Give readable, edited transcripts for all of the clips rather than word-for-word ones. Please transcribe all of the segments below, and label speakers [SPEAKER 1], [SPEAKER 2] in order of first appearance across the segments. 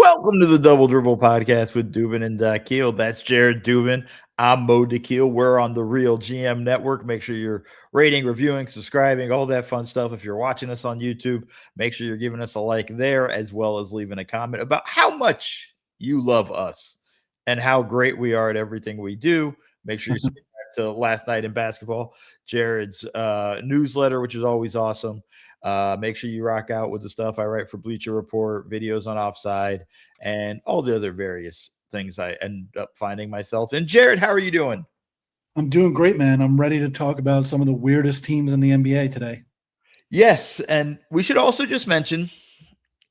[SPEAKER 1] Welcome to the Double Dribble podcast with Dubin and Dakhil. That's Jared Dubin. I'm Mo Dakhil. We're on the RealGM network. Make sure you're rating, reviewing, subscribing, all that fun stuff. If you're watching us on YouTube, make sure you're giving us a like there, as well as leaving a comment about how much you love us and how great we are at everything we do. Make sure you subscribe to Last Night in Basketball, Jared's newsletter, which is always awesome. Make sure you rock out with the stuff I write for Bleacher Report, videos on Offside, and all the other various things I end up finding myself in. Jared, how are you doing?
[SPEAKER 2] I'm doing great, man. I'm ready to talk about some of the weirdest teams in the NBA today.
[SPEAKER 1] Yes, and we should also just mention,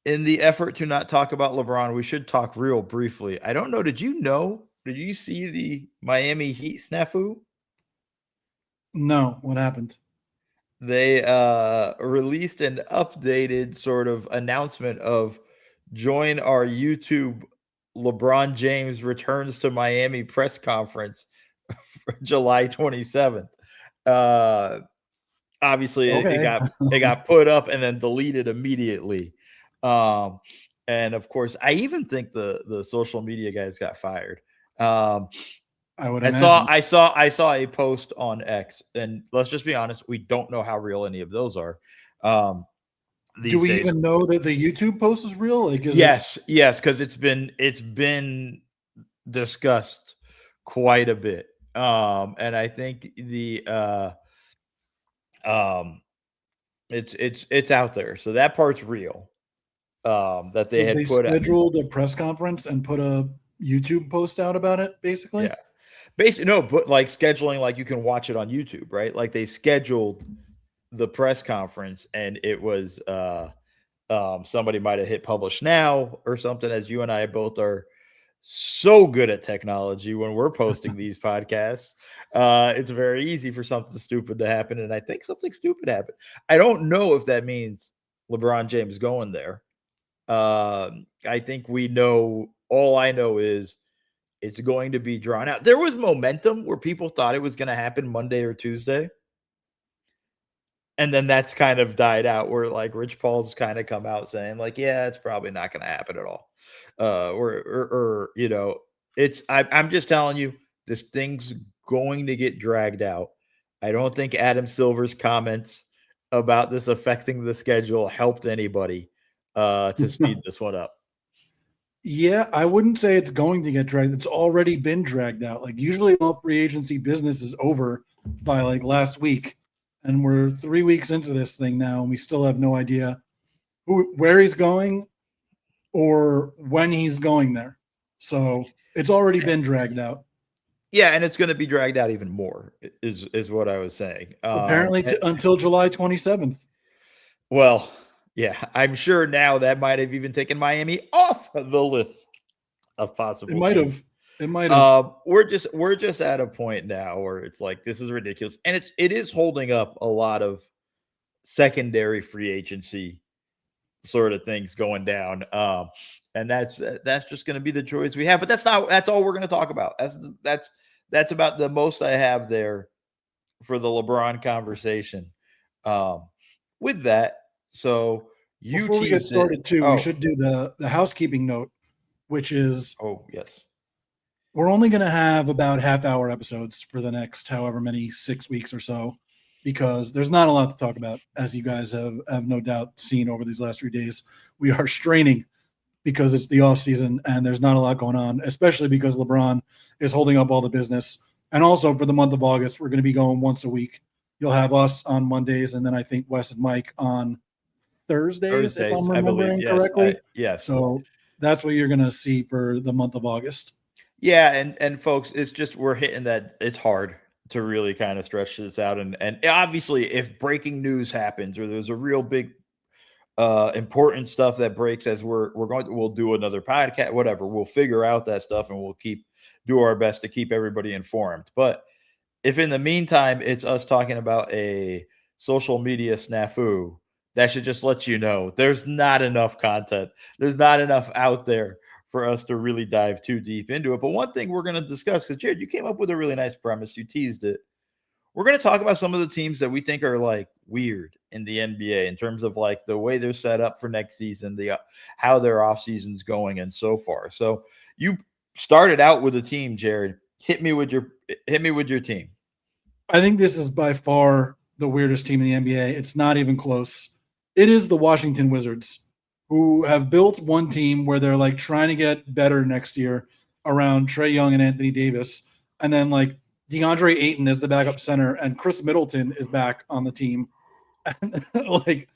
[SPEAKER 1] in the effort to not talk about LeBron, we should talk real briefly. I don't know. Did you see the Miami Heat snafu?
[SPEAKER 2] No, what happened?
[SPEAKER 1] They released an updated sort of announcement of join our YouTube LeBron James returns to Miami press conference for July 27th. Obviously it got put up and then deleted immediately. And of course, I even think the social media guys got fired. I saw a post on X, and let's just be honest, we don't know how real any of those are.
[SPEAKER 2] Do we even know that the YouTube post is real?
[SPEAKER 1] Yes, because it's been discussed quite a bit. And I think it's out there. So that part's real. That they
[SPEAKER 2] scheduled a press conference and put a YouTube post out about it, basically.
[SPEAKER 1] Yeah. Basically, no, but like scheduling, like you can watch it on YouTube, right? Like they scheduled the press conference, and it was somebody might have hit publish now or something, as you and I both are so good at technology when we're posting these podcasts. It's very easy for something stupid to happen, and I think something stupid happened. I don't know if that means LeBron James going there. I think we know. All I know is it's going to be drawn out. There was momentum where people thought it was going to happen Monday or Tuesday. And then that's kind of died out, where like Rich Paul's kind of come out saying like, yeah, it's probably not going to happen at all. I'm just telling you, this thing's going to get dragged out. I don't think Adam Silver's comments about this affecting the schedule helped anybody to speed this one up.
[SPEAKER 2] Yeah, I wouldn't say it's going to get dragged. It's already been dragged out. Like usually all free agency business is over by like last week. And we're 3 weeks into this thing now, and we still have no idea where he's going or when he's going there. So it's already been dragged out.
[SPEAKER 1] Yeah, and it's going to be dragged out even more, is what I was saying.
[SPEAKER 2] Apparently until July 27th.
[SPEAKER 1] Well, yeah, I'm sure now that might have even taken Miami off the list of possible.
[SPEAKER 2] It might have. It might have.
[SPEAKER 1] We're just at a point now where it's like, this is ridiculous, and it is holding up a lot of secondary free agency sort of things going down. And that's just going to be the choice we have. But that's all we're going to talk about. That's about the most I have there for the LeBron conversation. With that. So
[SPEAKER 2] before we get started too, we should do the housekeeping note, which is
[SPEAKER 1] yes,
[SPEAKER 2] we're only going to have about half-hour episodes for the next however many 6 weeks or so, because there's not a lot to talk about, as you guys have no doubt seen over these last 3 days. We are straining because it's the off season and there's not a lot going on, especially because LeBron is holding up all the business. And also for the month of August, we're going to be going once a week. You'll have us on Mondays, and then I think Wes and Mike on Thursdays, if I'm remembering correctly.
[SPEAKER 1] Yes.
[SPEAKER 2] So that's what you're going to see for the month of August.
[SPEAKER 1] Yeah, and folks, it's just we're hitting that. It's hard to really kind of stretch this out, and obviously, if breaking news happens or there's a real big, important stuff that breaks as we'll do another podcast, whatever. We'll figure out that stuff, and we'll do our best to keep everybody informed. But if in the meantime it's us talking about a social media snafu, that should just let you know there's not enough content. There's not enough out there for us to really dive too deep into it. But one thing we're going to discuss, because Jared, you came up with a really nice premise. You teased it. we're going to talk about some of the teams that we think are like weird in the NBA in terms of like the way they're set up for next season, the how their off season's going, and so far. So you started out with a team, Jared. Hit me with your team.
[SPEAKER 2] I think this is by far the weirdest team in the NBA. It's not even close. It is the Washington Wizards, who have built one team where they're like trying to get better next year around Trae Young and Anthony Davis. And then like DeAndre Ayton is the backup center and Chris Middleton is back on the team. And, like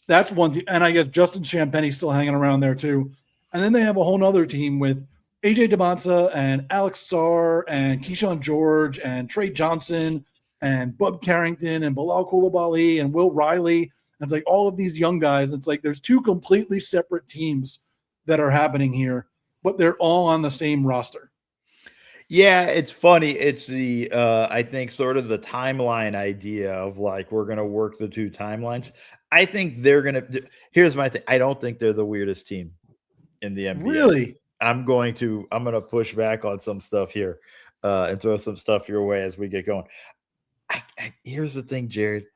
[SPEAKER 2] that's one team. And I guess Justin Champagne's still hanging around there too. And then they have a whole other team with AJ DeMonsa and Alex Sarr and Keyshawn George and Trey Johnson and Bub Carrington and Bilal Coulibaly and Will Riley. And it's like all of these young guys. It's like there's two completely separate teams that are happening here, but they're all on the same roster.
[SPEAKER 1] Yeah, it's funny. It's the I think sort of the timeline idea of like we're gonna work the two timelines. I think they're gonna. Here's my thing. I don't think they're the weirdest team in the NBA.
[SPEAKER 2] Really?
[SPEAKER 1] I'm gonna push back on some stuff here and throw some stuff your way as we get going. Here's the thing, Jared.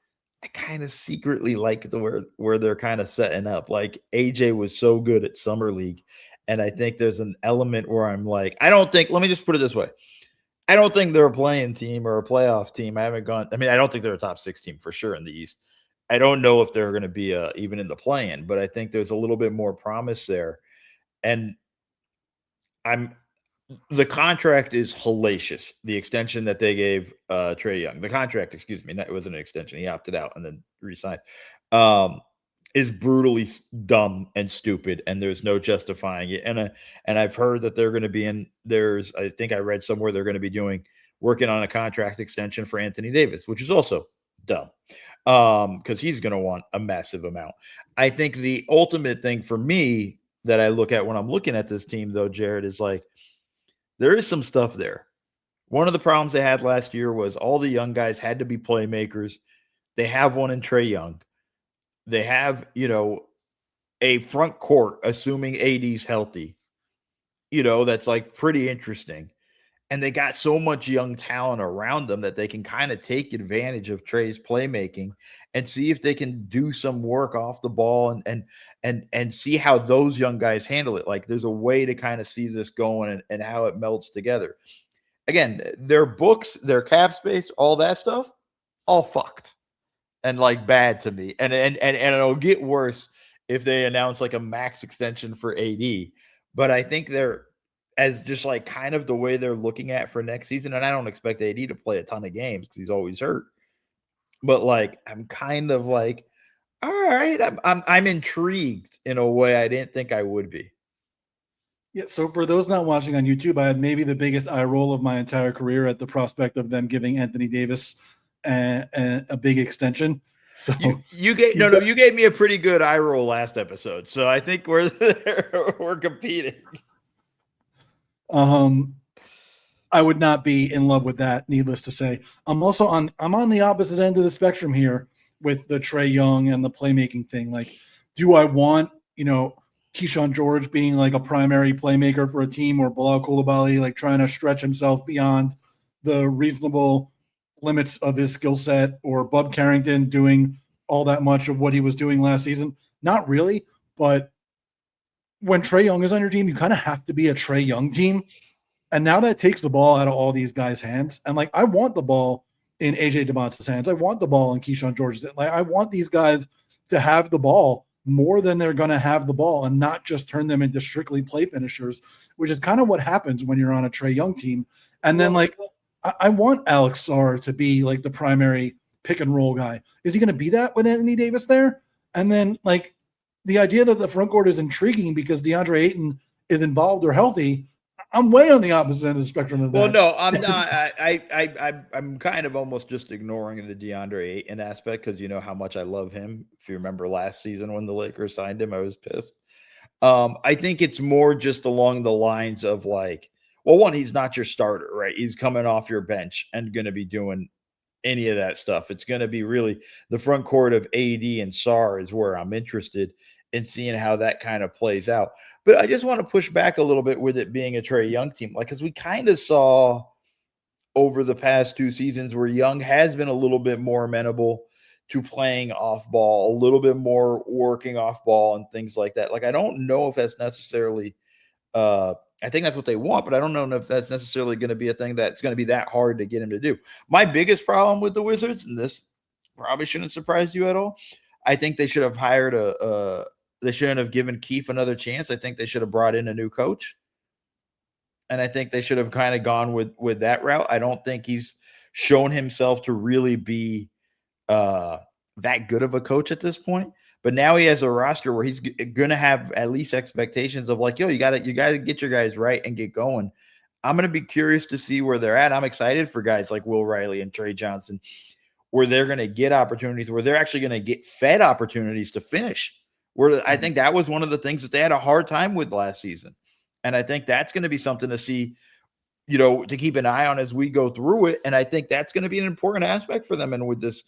[SPEAKER 1] I kind of secretly like where they're kind of setting up. Like AJ was so good at summer league, and I think there's an element where I'm like, I don't think. Let me just put it this way: I don't think they're a playing team or a playoff team. I haven't gone. I mean, I don't think they're a top 6 team for sure in the East. I don't know if they're going to be even in the play-in, but I think there's a little bit more promise there, and the contract is hellacious. The extension that they gave Trae Young, the contract, excuse me, it wasn't an extension. He opted out and then re-signed. Is brutally dumb and stupid, and there's no justifying it. And I've heard that they're going to be I think I read somewhere they're going to be working on a contract extension for Anthony Davis, which is also dumb because he's going to want a massive amount. I think the ultimate thing for me that I look at when I'm looking at this team, though, Jared, is like there is some stuff there. One of the problems they had last year was all the young guys had to be playmakers. They have one in Trae Young. They have, a front court, assuming AD's healthy, that's like pretty interesting. And they got so much young talent around them that they can kind of take advantage of Trae's playmaking and see if they can do some work off the ball and see how those young guys handle it. Like there's a way to kind of see this going and how it melts together. Again, their books, their cap space, all that stuff, all fucked and like bad to me. And it'll get worse if they announce like a max extension for AD. But I think they're as just like kind of the way they're looking at for next season. And I don't expect AD to play a ton of games because he's always hurt. But like I'm kind of like, all right, I'm intrigued in a way I didn't think I would be.
[SPEAKER 2] Yeah, so for those not watching on YouTube, I had maybe the biggest eye roll of my entire career at the prospect of them giving Anthony Davis a big extension. So
[SPEAKER 1] you gave me a pretty good eye roll last episode. So I think we're competing.
[SPEAKER 2] I would not be in love with that, needless to say. I'm on the opposite end of the spectrum here with the Trae Young and the playmaking thing. Like, do I want, Keyshawn George being like a primary playmaker for a team, or Bilal Coulibaly like trying to stretch himself beyond the reasonable limits of his skill set, or Bub Carrington doing all that much of what he was doing last season? Not really, but when Trae Young is on your team, you kind of have to be a Trae Young team. And now that takes the ball out of all these guys' hands. And like, I want the ball in AJ DeMonsa's hands. I want the ball in Keyshawn George's. Like, I want these guys to have the ball more than they're going to have the ball, and not just turn them into strictly play finishers, which is kind of what happens when you're on a Trae Young team. And then like, I want Alex Sarr to be like the primary pick and roll guy. Is he going to be that with Anthony Davis there? And then like the idea that the front court is intriguing because DeAndre Ayton is involved or healthy, I'm way on the opposite end of the spectrum of that.
[SPEAKER 1] Well, no, I'm not. I'm kind of almost just ignoring the DeAndre Ayton aspect because you know how much I love him. If you remember last season when the Lakers signed him, I was pissed. I think it's more just along the lines of like, well, one, he's not your starter, right? He's coming off your bench and going to be doing any of that stuff. It's going to be really the front court of AD and Sarr is where I'm interested in seeing how that kind of plays out. But I just want to push back a little bit with it being a Trae Young team, like, because we kind of saw over the past 2 seasons where Young has been a little bit more amenable to playing off ball, a little bit more working off ball and things like that. Like, I don't know if that's necessarily I think that's what they want, but I don't know if that's necessarily going to be a thing that's going to be that hard to get him to do. My biggest problem with the Wizards, and this probably shouldn't surprise you at all, I think they should have hired they shouldn't have given Keefe another chance. I think they should have brought in a new coach. And I think they should have kind of gone with that route. I don't think he's shown himself to really be that good of a coach at this point. But now he has a roster where he's going to have at least expectations of like, yo, you got to get your guys right and get going. I'm going to be curious to see where they're at. I'm excited for guys like Will Riley and Trey Johnson, where they're going to get opportunities, where they're actually going to get fed opportunities to finish. Where I think that was one of the things that they had a hard time with last season. And I think that's going to be something to see, to keep an eye on as we go through it. And I think that's going to be an important aspect for them. And with this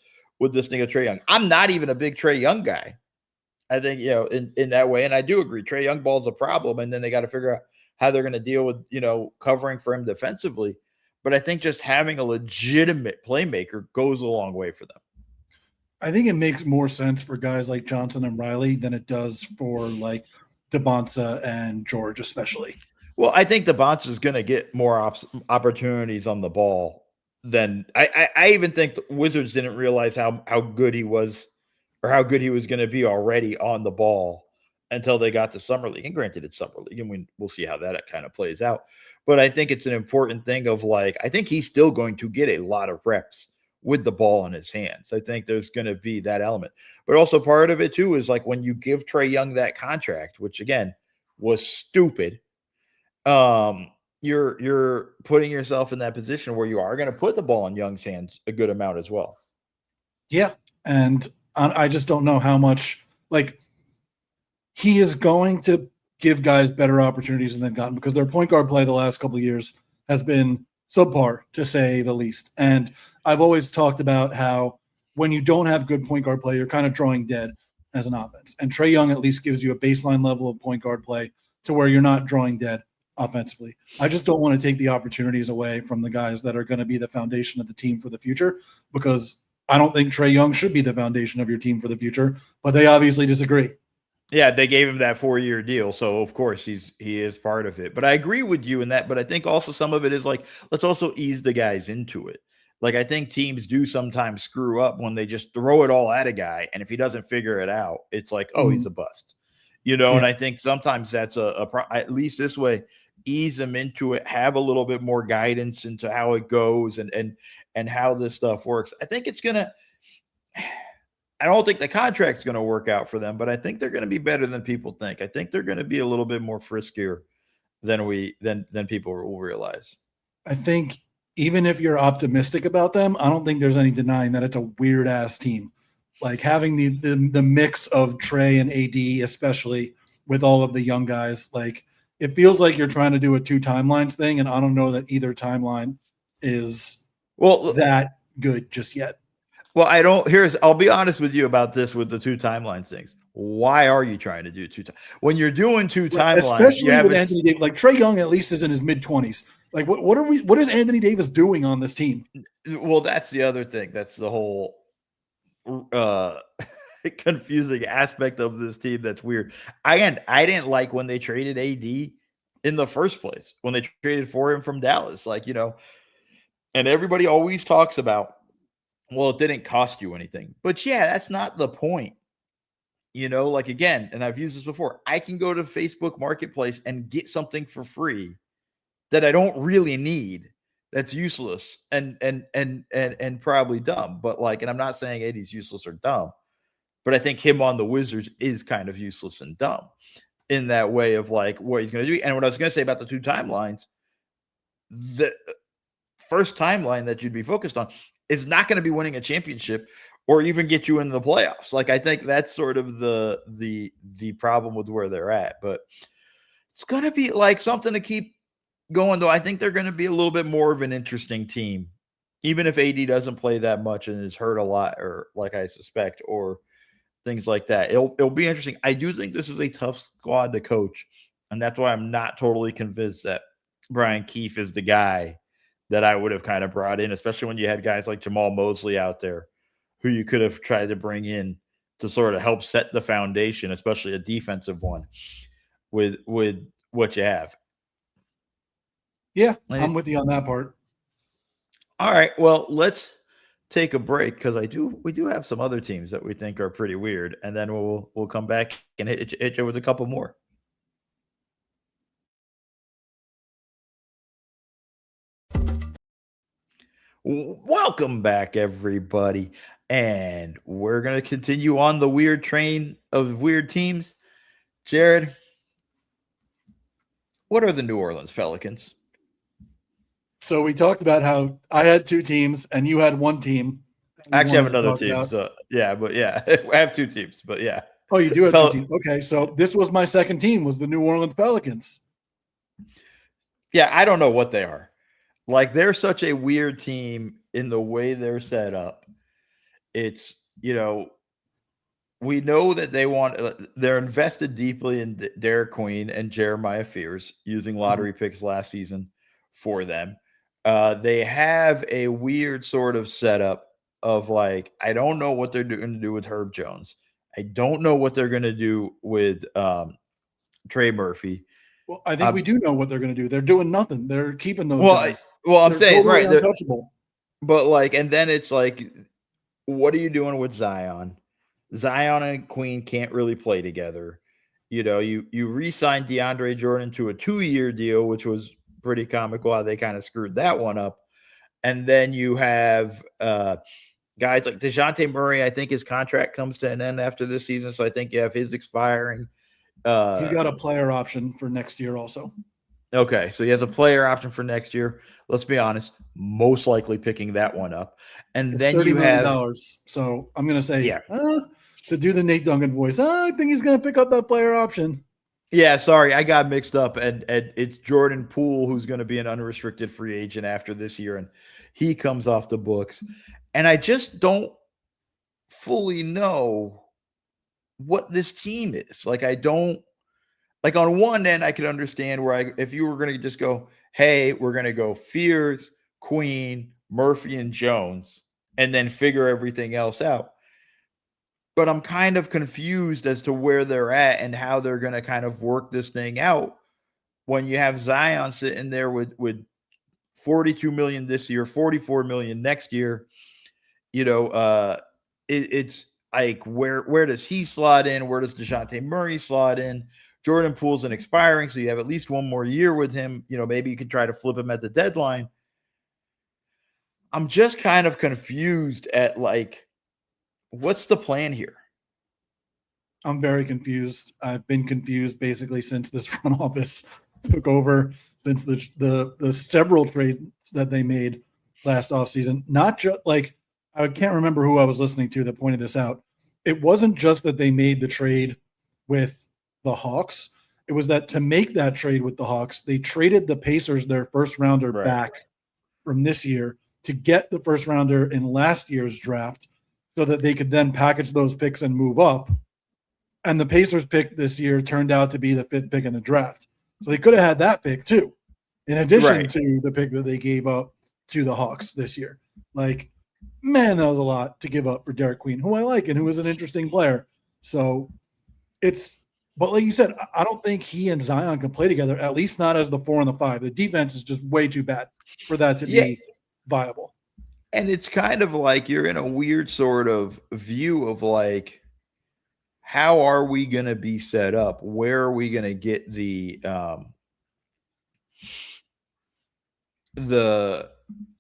[SPEAKER 1] thing of Trae Young, I'm not even a big Trae Young guy. I think, in that way. And I do agree, Trae Young ball is a problem. And then they got to figure out how they're going to deal with, covering for him defensively. But I think just having a legitimate playmaker goes a long way for them.
[SPEAKER 2] I think it makes more sense for guys like Johnson and Riley than it does for like DeBonsa and George, especially.
[SPEAKER 1] Well, I think DeBonsa is going to get more opportunities on the ball than I even think the Wizards didn't realize how good he was or how good he was going to be already on the ball until they got to Summer League. And granted, it's Summer League, and we'll see how that kind of plays out. But I think it's an important thing of like, I think he's still going to get a lot of reps with the ball in his hands. I think there's going to be that element. But also part of it too is like when you give Trae Young that contract, which again was stupid, you're putting yourself in that position where you are going to put the ball in Young's hands a good amount as well.
[SPEAKER 2] Yeah. And I just don't know how much, like, he is going to give guys better opportunities than they've gotten because their point guard play the last couple of years has been subpar, to say the least. And I've always talked about how when you don't have good point guard play, you're kind of drawing dead as an offense. And Trae Young at least gives you a baseline level of point guard play to where you're not drawing dead offensively. I just don't want to take the opportunities away from the guys that are going to be the foundation of the team for the future, because I don't think Trae Young should be the foundation of your team for the future, but they obviously disagree.
[SPEAKER 1] Yeah, they gave him that 4-year deal, so of course he is part of it. But I agree with you in that, but I think also some of it is like, let's also ease the guys into it. Like, I think teams do sometimes screw up when they just throw it all at a guy, and if he doesn't figure it out, it's like, oh, he's a bust. Yeah. And I think sometimes that's at least this way, ease them into it, have a little bit more guidance into how it goes and how this stuff works. I think it's gonna I don't think the contract's going to work out for them, but I think they're going to be better than people think. I think they're going to be a little bit more friskier than people will realize.
[SPEAKER 2] I think even if you're optimistic about them, I don't think there's any denying that it's a weird ass team. Like having the mix of Trae and AD, especially with all of the young guys, like it feels like you're trying to do a 2 timelines thing, and I don't know that either timeline is that good just yet.
[SPEAKER 1] Well, I'll be honest with you about this with the 2 timelines things. Why are you trying to do 2 when you're doing 2 timelines?
[SPEAKER 2] Especially with Anthony Davis, like Trae Young at least is in his mid-20s. Like what is Anthony Davis doing on this team?
[SPEAKER 1] Well, that's the other thing. That's the whole confusing aspect of this team that's weird. I didn't like when they traded AD in the first place, when they traded for him from Dallas, and everybody always talks about, well, it didn't cost you anything. But yeah, that's not the point. Again, and I've used this before, I can go to Facebook Marketplace and get something for free that I don't really need, that's useless and probably dumb. But and I'm not saying AD's useless or dumb, but I think him on the Wizards is kind of useless and dumb in that way of what he's going to do. And what I was going to say about the 2 timelines, the first timeline that you'd be focused on is not going to be winning a championship or even get you into the playoffs. I think that's sort of the problem with where they're at, but it's going to be something to keep going, though. I think they're going to be a little bit more of an interesting team, even if AD doesn't play that much and is hurt a lot, or I suspect, or things like that. It'll be interesting. I do think this is a tough squad to coach, and that's why I'm not totally convinced that Brian Keefe is the guy that I would have kind of brought in, especially when you had guys like Jamal Mosley out there who you could have tried to bring in to sort of help set the foundation, especially a defensive one with what you have.
[SPEAKER 2] Yeah, I'm with you on that part.
[SPEAKER 1] All right, well, let's take a break because we do have some other teams that we think are pretty weird, and then we'll come back and hit you with a couple more. Welcome back, everybody. And we're going to continue on the weird train of weird teams. Jared, what are the New Orleans Pelicans?
[SPEAKER 2] So we talked about how I had two teams and you had one team.
[SPEAKER 1] I actually have another team. So yeah, I have two teams, but yeah.
[SPEAKER 2] Oh, you do have two teams. Okay, so this was my second team, was the New Orleans Pelicans.
[SPEAKER 1] Yeah, I don't know what they are. Like, they're such a weird team in the way they're set up. It's, we know that they're invested deeply in Derek Queen and Jeremiah Fears using lottery picks last season for them. They have a weird sort of setup of like, I don't know what they're going to do with Herb Jones. I don't know what they're going to do with Trey Murphy.
[SPEAKER 2] Well, I think we do know what they're going to do. They're doing nothing. They're keeping those guys.
[SPEAKER 1] I'm saying
[SPEAKER 2] totally untouchable.
[SPEAKER 1] But like, and then it's like, what are you doing with Zion? Zion and Queen can't really play together. You re-signed DeAndre Jordan to a 2-year deal, which was pretty comical how they kind of screwed that one up. And then you have guys like DeJounte Murray. I think his contract comes to an end after this season, so I think you have his expiring.
[SPEAKER 2] He's got a player option for next year also.
[SPEAKER 1] Okay, so he has a player option for next year. Let's be honest, most likely picking that one up. And then you have
[SPEAKER 2] $30 million. So I'm going to say, to do the Nate Duncan voice, I think he's going to pick up that player option.
[SPEAKER 1] Yeah, sorry, I got mixed up. And it's Jordan Poole who's going to be an unrestricted free agent after this year, and he comes off the books. And I just don't fully know what this team is. Like, I don't. Like, on one end, I could understand where if you were going to just go, hey, we're going to go Fears, Queen, Murphy, and Jones, and then figure everything else out. But I'm kind of confused as to where they're at and how they're going to kind of work this thing out when you have Zion sitting there with $42 million this year, $44 million next year. It's like, where does he slot in? Where does DeJounte Murray slot in? Jordan Poole's an expiring, so you have at least one more year with him. Maybe you could try to flip him at the deadline. I'm just kind of confused at, like, what's the plan here?
[SPEAKER 2] I'm very confused. I've been confused basically since this front office took over, since the several trades that they made last offseason. Not just like, I can't remember who I was listening to that pointed this out. It wasn't just that they made the trade with the Hawks. It was that to make that trade with the Hawks, they traded the Pacers their first rounder back from this year to get the first rounder in last year's draft so that they could then package those picks and move up. And the Pacers pick this year turned out to be the 5th pick in the draft. So they could have had that pick too, in addition to the pick that they gave up to the Hawks this year. Like, man, that was a lot to give up for Derek Queen, who I like and who is an interesting player. So but like you said, I don't think he and Zion can play together, at least not as the 4 and the 5. The defense is just way too bad for that to be viable.
[SPEAKER 1] And it's kind of like you're in a weird sort of view of like, how are we going to be set up? Where are we going to get the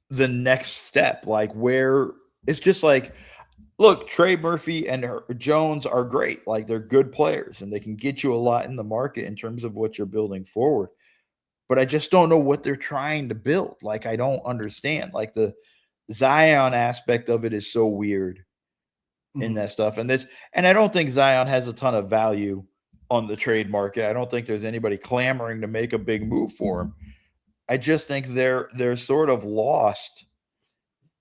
[SPEAKER 1] next step? Like, where it's just like, look, Trey Murphy and Jones are great. Like, they're good players and they can get you a lot in the market in terms of what you're building forward. But I just don't know what they're trying to build. Like, I don't understand. Like, the Zion aspect of it is so weird in that stuff. And I don't think Zion has a ton of value on the trade market. I don't think there's anybody clamoring to make a big move for him. I just think they're sort of lost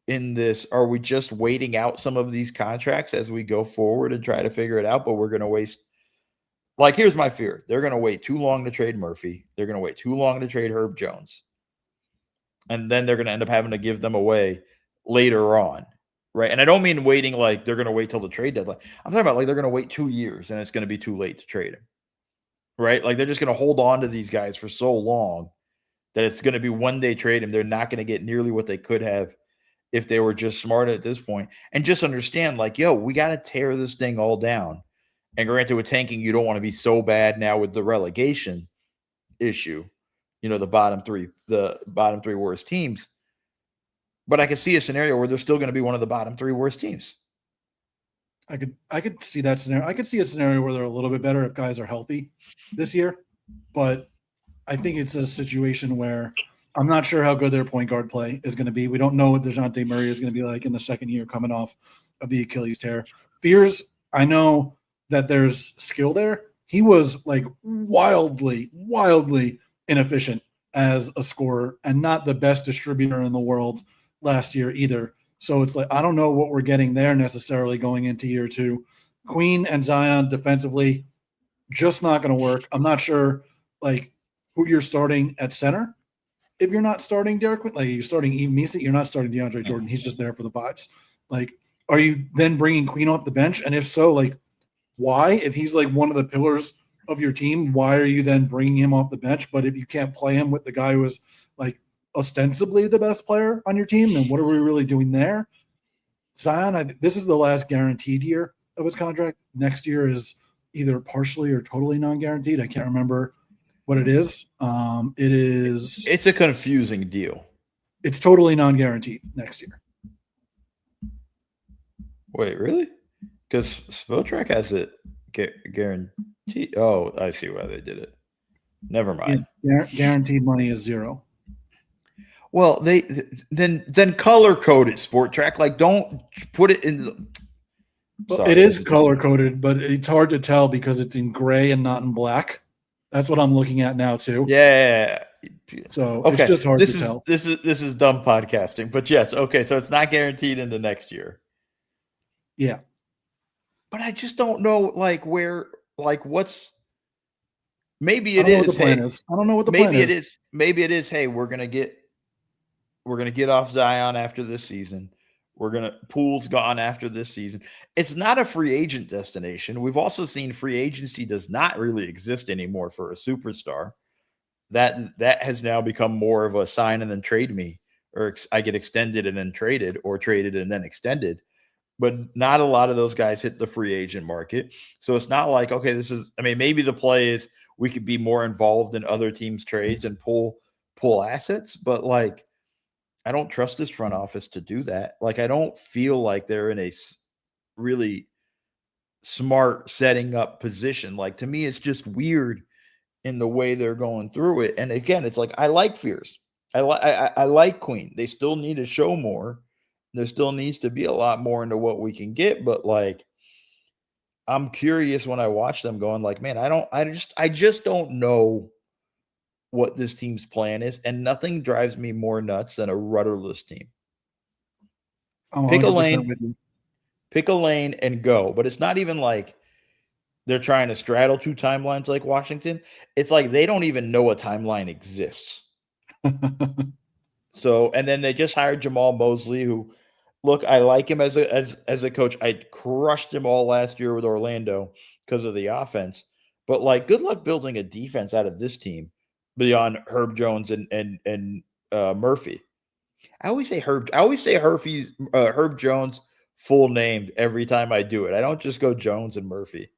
[SPEAKER 1] in this. Are we just waiting out some of these contracts as we go forward and try to figure it out? But we're going to waste. Like, here's my fear. They're going to wait too long to trade Murphy. They're going to wait too long to trade Herb Jones. and then they're going to end up having to give them away later on, right? And I don't mean waiting like they're going to wait till the trade deadline. I'm talking about like they're going to wait 2 years and it's going to be too late to trade him, right? Like they're just going to hold on to these guys for so long that it's going to be when they trade him, they're not going to get nearly what they could have if they were just smart at this point. And just understand, like, yo, we got to tear this thing all down. And granted, with tanking, you don't want to be so bad now with the relegation issue, the bottom three worst teams. But I could see a scenario where they're still going to be one of the bottom 3 worst teams.
[SPEAKER 2] I could see that scenario. I could see a scenario where they're a little bit better if guys are healthy this year. But I think it's a situation where I'm not sure how good their point guard play is going to be. We don't know what DeJounte Murray is going to be like in the second year coming off of the Achilles tear. Fears, I know that there's skill there. He was like wildly inefficient as a scorer and not the best distributor in the world last year either. So it's like, I don't know what we're getting there necessarily going into year 2. Queen and Zion defensively, just not going to work. I'm not sure like who you're starting at center. If you're not starting Derek Queen, like you're starting Eve Misa, you're not starting DeAndre Jordan. He's just there for the vibes. Like, are you then bringing Queen off the bench? And if so, like, why? If he's like one of the pillars of your team, why are you then bringing him off the bench? But if you can't play him with the guy who is like ostensibly the best player on your team, then what are we really doing there? Zion, this is the last guaranteed year of his contract. Next year is either partially or totally non-guaranteed. I can't remember what it is.
[SPEAKER 1] It's a confusing deal.
[SPEAKER 2] It's totally non-guaranteed next year.
[SPEAKER 1] Wait, really? Because Spotrac has it guaranteed. Oh, I see why they did it. Never mind.
[SPEAKER 2] Yeah, guaranteed money is 0.
[SPEAKER 1] Well, then color code it, Spotrac. Like, don't put it in the.
[SPEAKER 2] Sorry, it is color coded, but it's hard to tell because it's in gray and not in black. That's what I'm looking at now too.
[SPEAKER 1] Yeah.
[SPEAKER 2] So okay. It's just hard to tell.
[SPEAKER 1] This is dumb podcasting, but yes. Okay. So it's not guaranteed into next year.
[SPEAKER 2] Yeah.
[SPEAKER 1] But I just don't know like where, like what's, maybe it is.
[SPEAKER 2] I don't know what the plan is.
[SPEAKER 1] Maybe it is. Hey, we're going to get off Zion after this season. Poole's gone after this season. It's not a free agent destination. We've also seen free agency does not really exist anymore for a superstar. That has now become more of a sign and then trade me, or I get extended and then traded, or traded and then extended. But not a lot of those guys hit the free agent market. So it's not like, okay, maybe the play is we could be more involved in other teams' trades and pull assets, but like, I don't trust this front office to do that. Like, I don't feel like they're in a really smart setting up position. Like, to me, it's just weird in the way they're going through it. And again, it's like, I like Fears. I like Queen. They still need to show more. There still needs to be a lot more into what we can get. But like, I'm curious when I watch them going like, man, I just don't know what this team's plan is, and nothing drives me more nuts than a rudderless team. Pick a lane and go. But it's not even like they're trying to straddle 2 timelines like Washington. It's like they don't even know a timeline exists. So, and then they just hired Jamal Mosley, who, look, I like him as a coach. I crushed him all last year with Orlando because of the offense. But like, good luck building a defense out of this team beyond Herb Jones and Murphy. I always say Herb Jones full name every time I do it. I don't just go Jones and Murphy.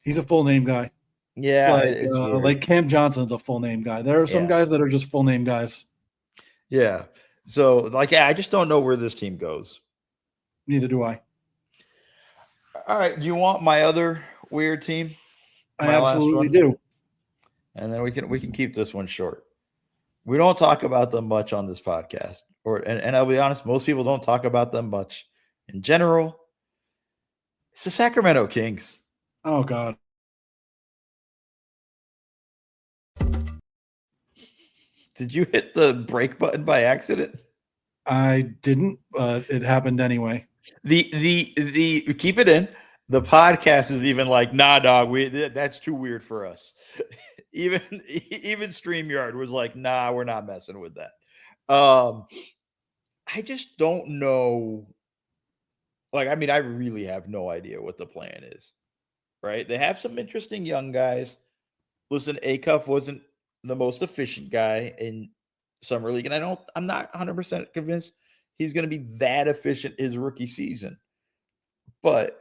[SPEAKER 2] He's a full name guy.
[SPEAKER 1] Yeah,
[SPEAKER 2] it's like Cam Johnson's a full name guy. There are some guys that are just full name guys.
[SPEAKER 1] Yeah. So like, I just don't know where this team goes.
[SPEAKER 2] Neither do I.
[SPEAKER 1] All right. Do you want my other weird team?
[SPEAKER 2] I absolutely do.
[SPEAKER 1] And then we can keep this one short. We don't talk about them much on this podcast, and I'll be honest, most people don't talk about them much in general. It's the Sacramento Kings.
[SPEAKER 2] Oh God.
[SPEAKER 1] Did you hit the break button by accident?
[SPEAKER 2] I didn't, but it happened anyway.
[SPEAKER 1] The keep it in. The podcast is even like, nah, dog. That's too weird for us. Even StreamYard was like, nah, we're not messing with that. I just don't know. Like, I mean, I really have no idea what the plan is, right? They have some interesting young guys. Listen, Acuff wasn't the most efficient guy in summer league, and I'm not 100% convinced he's going to be that efficient his rookie season. But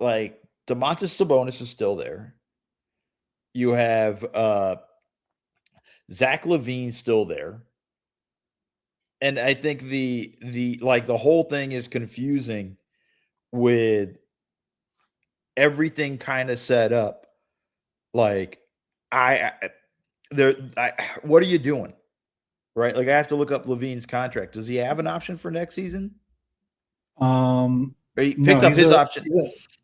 [SPEAKER 1] like Domantas Sabonis is still there. You have Zach LaVine still there. And I think the whole thing is confusing with everything kind of set up. Like I there what are you doing? Right? Like I have to look up Levine's contract. Does he have an option for next season? Or he
[SPEAKER 2] No,
[SPEAKER 1] picked up his option.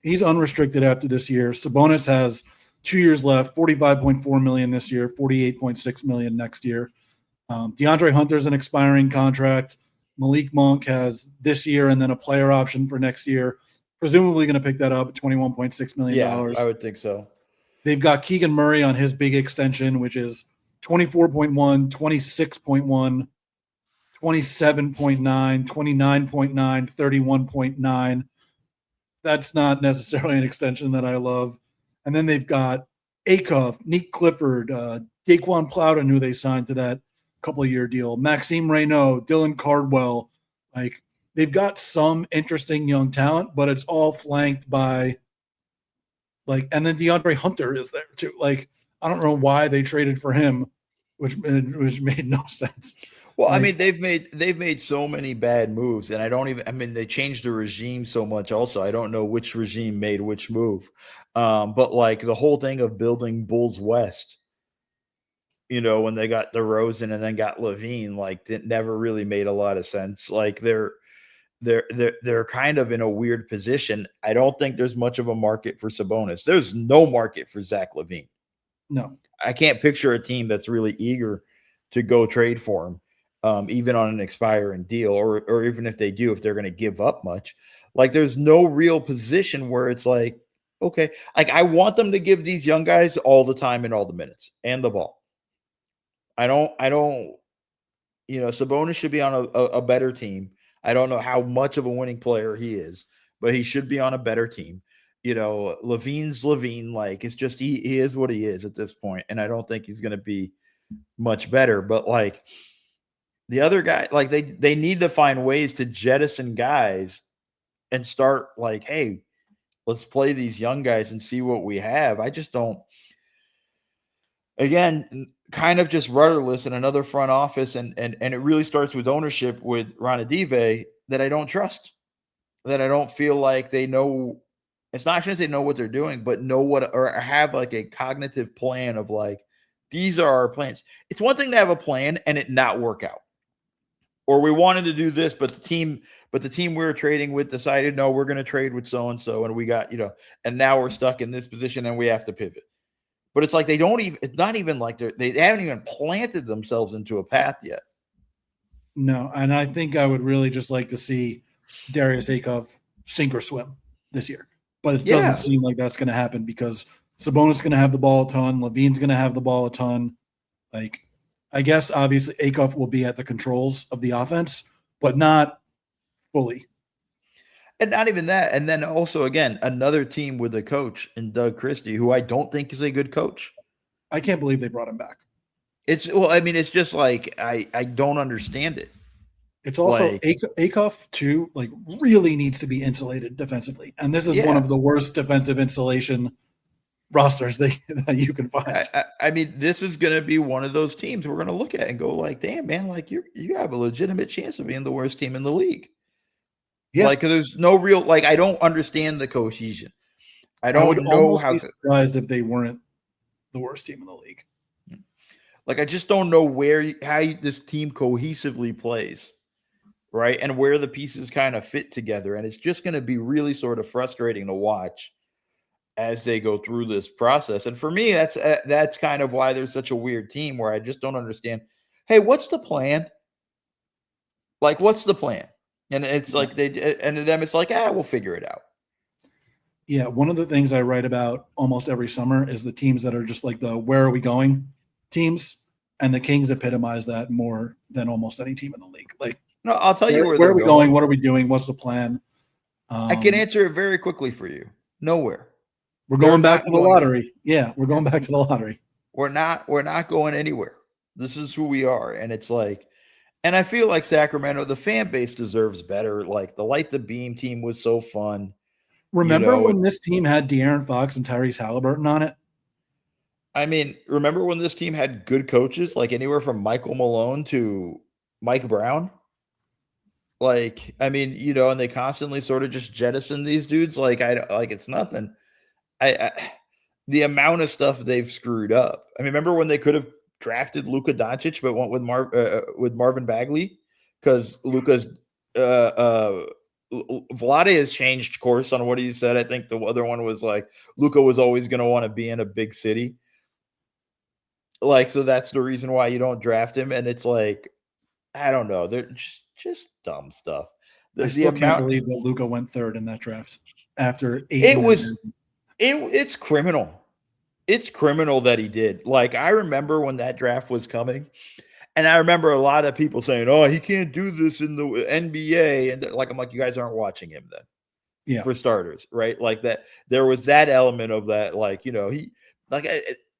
[SPEAKER 2] He's unrestricted after this year. Sabonis has 2 years left, 45.4 million this year, 48.6 million next year. DeAndre Hunter's an expiring contract. Malik Monk has this year and then a player option for next year. Presumably going to pick that up at $21.6 million.
[SPEAKER 1] Yeah, I would think so.
[SPEAKER 2] They've got Keegan Murray on his big extension, which is 24.1, 26.1, 27.9, 29.9, 31.9. That's not necessarily an extension that I love. And then they've got Acuff, Nick Clifford, Daquan Plowden, who they signed to that couple-year deal, Maxime Reynaud, Dylan Cardwell. Like, they've got some interesting young talent, but it's all flanked by, like, and then DeAndre Hunter is there too. Like, I don't know why they traded for him, which made no sense.
[SPEAKER 1] Well, like, I mean, they've made so many bad moves, and they changed the regime so much also. I don't know which regime made which move. But like the whole thing of building Bulls West, when they got DeRozan and then got LaVine, like it never really made a lot of sense. Like they're kind of in a weird position. I don't think there's much of a market for Sabonis. There's no market for Zach LaVine.
[SPEAKER 2] No.
[SPEAKER 1] I can't picture a team that's really eager to go trade for him. Even on an expiring deal, or even if they do, if they're going to give up much, like there's no real position where it's like, okay, like I want them to give these young guys all the time and all the minutes and the ball. I don't, Sabonis should be on a better team. I don't know how much of a winning player he is, but he should be on a better team. LaVine's LaVine, like it's just, he is what he is at this point. And I don't think he's going to be much better, but like, the other guy, like they need to find ways to jettison guys and start like, hey, let's play these young guys and see what we have. I just don't. Again, kind of just rudderless in another front office, and it really starts with ownership with Ronadive that I don't trust. That I don't feel like they know. It's not just they know what they're doing, but know what or have like a cognitive plan of like these are our plans. It's one thing to have a plan and it not work out. Or we wanted to do this, but the team we were trading with decided, no, we're going to trade with so-and-so. And we got, and now we're stuck in this position and we have to pivot. But it's like, it's not even like they haven't even planted themselves into a path yet.
[SPEAKER 2] No. And I think I would really just like to see Darius Acuff sink or swim this year, but it doesn't seem like that's going to happen because Sabonis is going to have the ball a ton. LaVine's going to have the ball a ton. Like, I guess obviously Acuff will be at the controls of the offense, but not fully.
[SPEAKER 1] And not even that. And then also, again, another team with a coach in Doug Christie, who I don't think is a good coach.
[SPEAKER 2] I can't believe they brought him back.
[SPEAKER 1] It's just like I don't understand it.
[SPEAKER 2] It's also like, Acuff too, like really needs to be insulated defensively. And this is one of the worst defensive insulation rosters that you can find.
[SPEAKER 1] I mean, this is going to be one of those teams we're going to look at and go like, damn, man, like you have a legitimate chance of being the worst team in the league. Yeah. Like there's no real, like, I don't understand the cohesion. I would know how
[SPEAKER 2] be surprised if they weren't the worst team in the league.
[SPEAKER 1] Like, I just don't know how this team cohesively plays. Right. And where the pieces kind of fit together. And it's just going to be really sort of frustrating to watch as they go through this process. And for me, that's kind of why there's such a weird team where I just don't understand. Hey, what's the plan? Like, what's the plan? And it's like and to them, it's like, we'll figure it out.
[SPEAKER 2] Yeah. One of the things I write about almost every summer is the teams that are just like the, where are we going teams? And the Kings epitomize that more than almost any team in the league. Like,
[SPEAKER 1] no, I'll tell you
[SPEAKER 2] where are we going? What are we doing? What's the plan?
[SPEAKER 1] I can answer it very quickly for you. Nowhere.
[SPEAKER 2] We're going back to the lottery. Yeah, we're going back to the lottery.
[SPEAKER 1] We're not going anywhere. This is who we are. And it's like, and I feel like Sacramento, the fan base deserves better. Like the Light the Beam team was so fun.
[SPEAKER 2] Remember when this team had De'Aaron Fox and Tyrese Halliburton on it?
[SPEAKER 1] I mean, remember when this team had good coaches, like anywhere from Michael Malone to Mike Brown? Like, I mean, and they constantly sort of just jettison these dudes. Like, it's nothing. The amount of stuff they've screwed up. I mean, remember when they could have drafted Luka Doncic, but went with Marvin Bagley because Luka's Vlade has changed course on what he said. I think the other one was like Luka was always going to want to be in a big city. Like, so that's the reason why you don't draft him. And it's like, I don't know. They're just dumb stuff.
[SPEAKER 2] I still can't believe that Luka went third in that draft after 8
[SPEAKER 1] It's criminal. It's criminal that he did. Like, I remember when that draft was coming, and I remember a lot of people saying, "Oh, he can't do this in the NBA." And like, I'm like, you guys aren't watching him then.
[SPEAKER 2] Yeah.
[SPEAKER 1] For starters, right? Like that, there was that element of that, like, he like,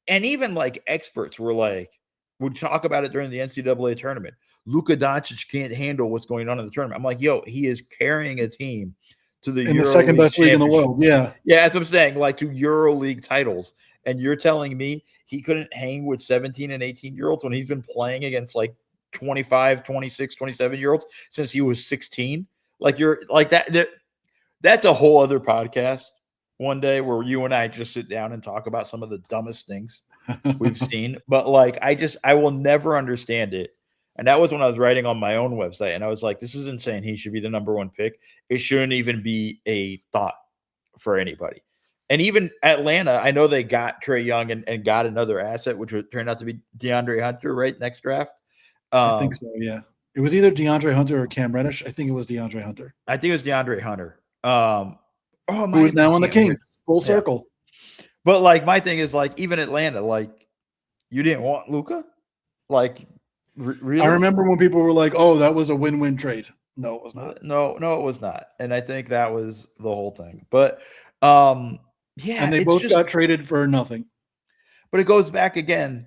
[SPEAKER 1] and even like experts were like, would talk about it during the NCAA tournament. Luka Doncic can't handle what's going on in the tournament. I'm like, yo, he is carrying a team to the
[SPEAKER 2] second best league in the world. Yeah.
[SPEAKER 1] Yeah, as I'm saying, like to EuroLeague titles. And you're telling me he couldn't hang with 17 and 18-year-olds when he's been playing against like 25, 26, 27-year-olds since he was 16? Like, you're like that. That's a whole other podcast one day where you and I just sit down and talk about some of the dumbest things we've seen. But like, I will never understand it. And that was when I was writing on my own website. And I was like, this is insane. He should be the number one pick. It shouldn't even be a thought for anybody. And even Atlanta, I know they got Trae Young and got another asset, which turned out to be DeAndre Hunter, right? Next draft.
[SPEAKER 2] I think so, yeah. It was either DeAndre Hunter or Cam Reddish. I think it was DeAndre Hunter.
[SPEAKER 1] I think it was DeAndre Hunter.
[SPEAKER 2] Who is now on the Kings, full circle.
[SPEAKER 1] But like, my thing is like, even Atlanta, like, you didn't want Luka? Like, really?
[SPEAKER 2] I remember when people were like, "Oh, that was a win-win trade." No, it was not.
[SPEAKER 1] No, it was not. And I think that was the whole thing. But yeah,
[SPEAKER 2] and they both got traded for nothing.
[SPEAKER 1] But it goes back again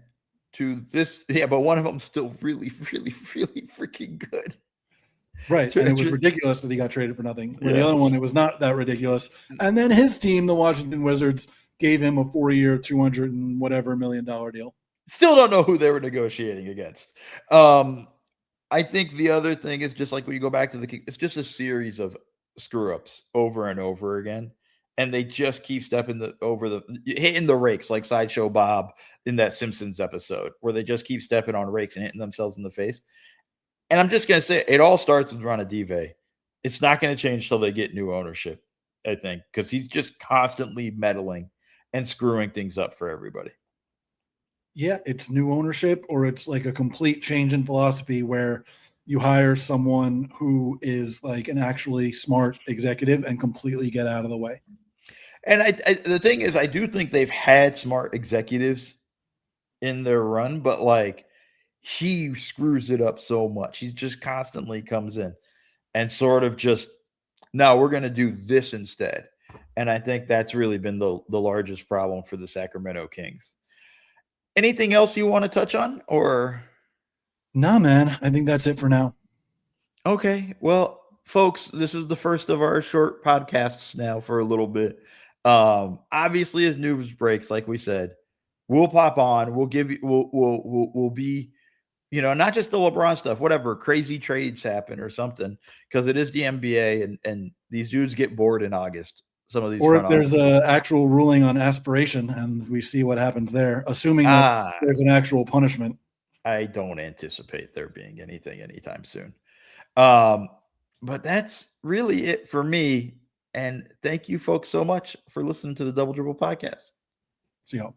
[SPEAKER 1] to this. Yeah, but one of them's still really, really, really freaking good.
[SPEAKER 2] Right. And it was ridiculous that he got traded for nothing. Where the other one, it was not that ridiculous. And then his team, the Washington Wizards, gave him a 4-year, $200 and whatever $1 million deal.
[SPEAKER 1] Still don't know who they were negotiating against. I think the other thing is just like when you go back to it's just a series of screw ups over and over again. And they just keep hitting the rakes like Sideshow Bob in that Simpsons episode where they just keep stepping on rakes and hitting themselves in the face. And I'm just going to say it all starts with Ron Adive. It's not going to change till they get new ownership, I think, because he's just constantly meddling and screwing things up for everybody.
[SPEAKER 2] Yeah, it's new ownership, or it's like a complete change in philosophy where you hire someone who is like an actually smart executive and completely get out of the way.
[SPEAKER 1] And the thing is, I do think they've had smart executives in their run, but like he screws it up so much. He just constantly comes in and sort of just, no, we're going to do this instead. And I think that's really been the largest problem for the Sacramento Kings. Anything else you want to touch on, or?
[SPEAKER 2] Nah, man, I think that's it for now.
[SPEAKER 1] Okay. Well, folks, this is the first of our short podcasts now for a little bit. Obviously, as news breaks, like we said, we'll pop on. We'll give you. We'll be, not just the LeBron stuff. Whatever crazy trades happen or something, because it is the NBA, and these dudes get bored in August. Some of these,
[SPEAKER 2] or if there's an actual ruling on aspiration, and we see what happens there, assuming that there's an actual punishment.
[SPEAKER 1] I don't anticipate there being anything anytime soon. But that's really it for me. And thank you folks so much for listening to the Double Dribble podcast.
[SPEAKER 2] See y'all.